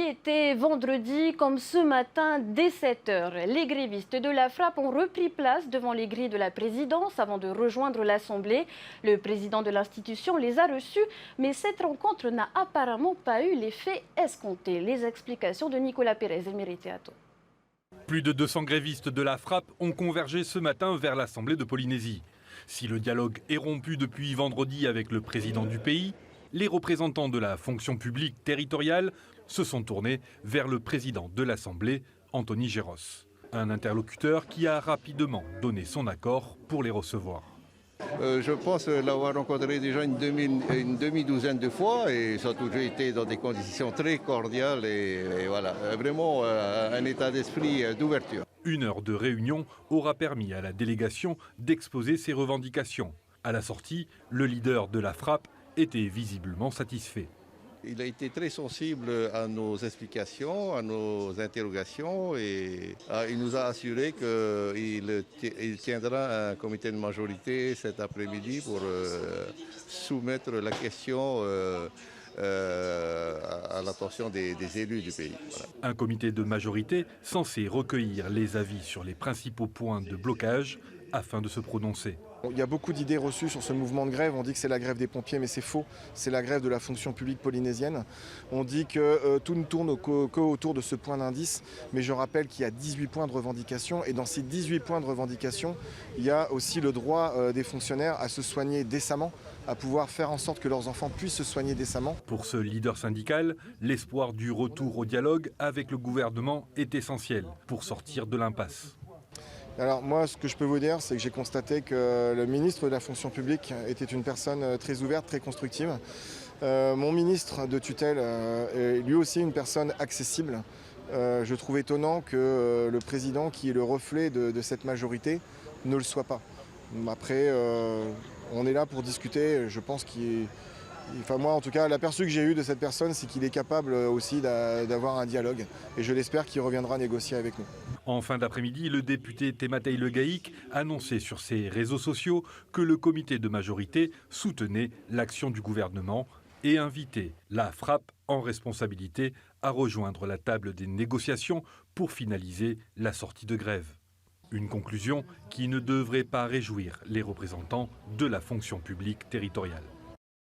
était vendredi comme ce matin dès 7 heures. Les grévistes de la FRAPP ont repris place devant les grilles de la présidence avant de rejoindre l'Assemblée. Le président de l'institution les a reçus, mais cette rencontre n'a apparemment pas eu l'effet escompté. Les explications de Nicolas Pérez et Meriteato. Plus de 200 grévistes de la FRAPP ont convergé ce matin vers l'Assemblée de Polynésie. Si le dialogue est rompu depuis vendredi avec le président du pays, les représentants de la fonction publique territoriale se sont tournés vers le président de l'Assemblée, Anthony Géros. Un interlocuteur qui a rapidement donné son accord pour les recevoir. Je pense l'avoir rencontré déjà une demi-douzaine de fois et ça a toujours été dans des conditions très cordiales et voilà, vraiment un état d'esprit d'ouverture. Une heure de réunion aura permis à la délégation d'exposer ses revendications. À la sortie, le leader de la FRAPP était visiblement satisfait. Il a été très sensible à nos explications, à nos interrogations et il nous a assuré qu'il tiendra un comité de majorité cet après-midi pour soumettre la question à l'attention des élus du pays. Voilà. Un comité de majorité censé recueillir les avis sur les principaux points de blocage afin de se prononcer. Il y a beaucoup d'idées reçues sur ce mouvement de grève. On dit que c'est la grève des pompiers, mais c'est faux. C'est la grève de la fonction publique polynésienne. On dit que tout ne tourne qu'autour de ce point d'indice. Mais je rappelle qu'il y a 18 points de revendication. Et dans ces 18 points de revendication, il y a aussi le droit des fonctionnaires à se soigner décemment, à pouvoir faire en sorte que leurs enfants puissent se soigner décemment. Pour ce leader syndical, l'espoir du retour au dialogue avec le gouvernement est essentiel pour sortir de l'impasse. Alors moi, ce que je peux vous dire, c'est que j'ai constaté que le ministre de la fonction publique était une personne très ouverte, très constructive. Mon ministre de tutelle est lui aussi une personne accessible. Je trouve étonnant que le président, qui est le reflet de cette majorité, ne le soit pas. Après, on est là pour discuter. Je pense moi, en tout cas, l'aperçu que j'ai eu de cette personne, c'est qu'il est capable aussi d'avoir un dialogue. Et je l'espère qu'il reviendra négocier avec nous. En fin d'après-midi, le député Tematei Le Gaïc annonçait sur ses réseaux sociaux que le comité de majorité soutenait l'action du gouvernement et invitait la FRAPP en responsabilité à rejoindre la table des négociations pour finaliser la sortie de grève. Une conclusion qui ne devrait pas réjouir les représentants de la fonction publique territoriale.